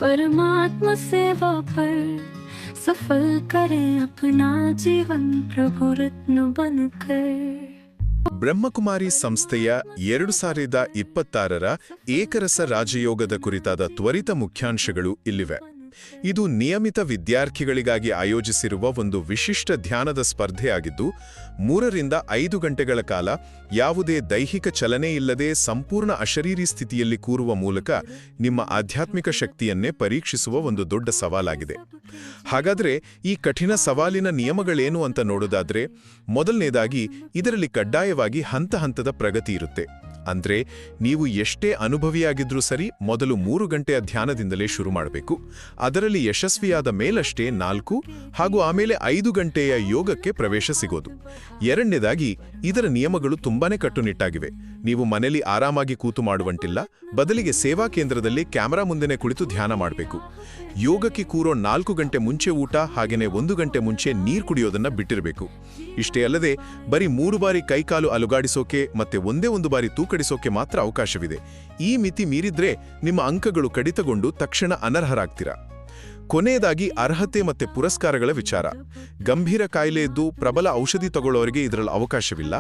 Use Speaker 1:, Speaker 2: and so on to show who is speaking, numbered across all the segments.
Speaker 1: परमात्मा सेवा पर सफल करें अपना जीवन प्रभु रत्न बनकर।
Speaker 2: ಬ್ರಹ್ಮಕುಮಾರಿ ಸಂಸ್ಥೆಯ 2026ರ ಏಕರಸ ರಾಜಯೋಗದ ಕುರಿತಾದ ತ್ವರಿತ ಮುಖ್ಯಾಂಶಗಳು ಇಲ್ಲಿವೆ. ಇದು ನಿಯಮಿತ ವಿದ್ಯಾರ್ಥಿಗಳಿಗಾಗಿ ಆಯೋಜಿಸಿರುವ ಒಂದು ವಿಶಿಷ್ಟ ಧ್ಯಾನದ ಸ್ಪರ್ಧೆಯಾಗಿದ್ದು 3ರಿಂದ 5 ಗಂಟೆಗಳ ಕಾಲ ಯಾವುದೇ ದೈಹಿಕ ಚಲನೆ ಇಲ್ಲದೆ ಸಂಪೂರ್ಣ ಅಶರೀರಿ ಸ್ಥಿತಿಯಲ್ಲಿ ಕೂರುವ ಮೂಲಕ ನಿಮ್ಮ ಆಧ್ಯಾತ್ಮಿಕ ಶಕ್ತಿಯನ್ನೇ ಪರೀಕ್ಷಿಸುವ ಒಂದು ದೊಡ್ಡ ಸವಾಲಾಗಿದೆ. ಹಾಗಾದರೆ ಈ ಕಠಿಣ ಸವಾಲಿನ ನಿಯಮಗಳೇನು ಅಂತ ನೋಡೋದಾದ್ರೆ, ಮೊದಲನೇದಾಗಿ ಇದರಲ್ಲಿ ಕಡ್ಡಾಯವಾಗಿ ಹಂತದ ಪ್ರಗತಿ ಇರುತ್ತೆ. ಅಂದ್ರೆ ನೀವು ಎಷ್ಟೇ ಅನುಭವಿಯಾಗಿದ್ರೂ ಸರಿ, ಮೊದಲು 3 ಗಂಟೆಯ ಧ್ಯಾನದಿಂದಲೇ ಶುರು ಮಾಡಬೇಕು. ಅದರಲ್ಲಿ ಯಶಸ್ವಿಯಾದ ಮೇಲಷ್ಟೇ 4 ಹಾಗೂ ಆಮೇಲೆ 5 ಗಂಟೆಯ ಯೋಗಕ್ಕೆ ಪ್ರವೇಶ ಸಿಗೋದು. ಎರಡನೇದಾಗಿ ಇದರ ನಿಯಮಗಳು ತುಂಬಾನೇ ಕಟ್ಟುನಿಟ್ಟಾಗಿವೆ. ನೀವು ಮನೆಯಲ್ಲಿ ಆರಾಮಾಗಿ ಕೂತು ಮಾಡುವಂತಿಲ್ಲ, ಬದಲಿಗೆ ಸೇವಾ ಕೇಂದ್ರದಲ್ಲಿ ಕ್ಯಾಮೆರಾ ಮುಂದೆನೆ ಕುಳಿತು ಧ್ಯಾನ ಮಾಡಬೇಕು. ಯೋಗಕ್ಕೆ ಕೂರೋ 4 ಗಂಟೆ ಮುಂಚೆ ಊಟ, ಹಾಗೇನೆ 1 ಗಂಟೆ ಮುಂಚೆ ನೀರು ಕುಡಿಯೋದನ್ನ ಬಿಟ್ಟಿರಬೇಕು. ಇಷ್ಟೇ ಅಲ್ಲದೆ ಬರೀ 3 ಬಾರಿ ಕೈಕಾಲು ಅಲುಗಾಡಿಸೋಕೆ ಮತ್ತೆ ಒಂದೇ ಒಂದು ಬಾರಿ ತೂಕಡಿಸೋಕೆ ಮಾತ್ರ ಅವಕಾಶವಿದೆ. ಈ ಮಿತಿ ಮೀರಿದ್ರೆ ನಿಮ್ಮ ಅಂಕಗಳು ಕಡಿತಗೊಂಡು ತಕ್ಷಣ ಅನರ್ಹರಾಗ್ತೀರಾ. ಕೊನೆಯದಾಗಿ ಅರ್ಹತೆ ಮತ್ತೆ ಪುರಸ್ಕಾರಗಳ ವಿಚಾರ. ಗಂಭೀರ ಕಾಯಿಲೆ ಇದ್ದು ಪ್ರಬಲ ಔಷಧಿ ತಗೊಳ್ಳೋರಿಗೆ ಇದರಲ್ಲಿ ಅವಕಾಶವಿಲ್ಲ.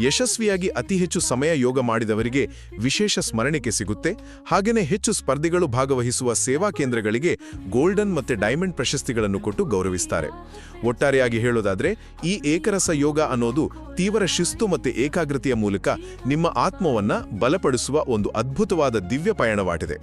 Speaker 2: ಯಶಸ್ವಿಯಾಗಿ ಅತಿ ಹೆಚ್ಚು ಸಮಯ ಯೋಗ ಮಾಡಿದವರಿಗೆ ವಿಶೇಷ ಸ್ಮರಣಿಕೆ ಸಿಗುತ್ತೆ. ಹಾಗೇನೆ ಹೆಚ್ಚು ಸ್ಪರ್ಧಿಗಳು ಭಾಗವಹಿಸುವ ಸೇವಾ ಕೇಂದ್ರಗಳಿಗೆ ಗೋಲ್ಡನ್ ಮತ್ತೆ ಡೈಮಂಡ್ ಪ್ರಶಸ್ತಿಗಳನ್ನು ಕೊಟ್ಟು ಗೌರವಿಸ್ತಾರೆ. ಒಟ್ಟಾರೆಯಾಗಿ ಹೇಳೋದಾದ್ರೆ, ಈ ಏಕರಸ ಯೋಗ ಅನ್ನೋದು ತೀವ್ರ ಶಿಸ್ತು ಮತ್ತೆ ಏಕಾಗ್ರತೆಯ ಮೂಲಕ ನಿಮ್ಮ ಆತ್ಮವನ್ನ ಬಲಪಡಿಸುವ ಒಂದು ಅದ್ಭುತವಾದ ದಿವ್ಯ ಪಯಣವಾಗಿದೆ.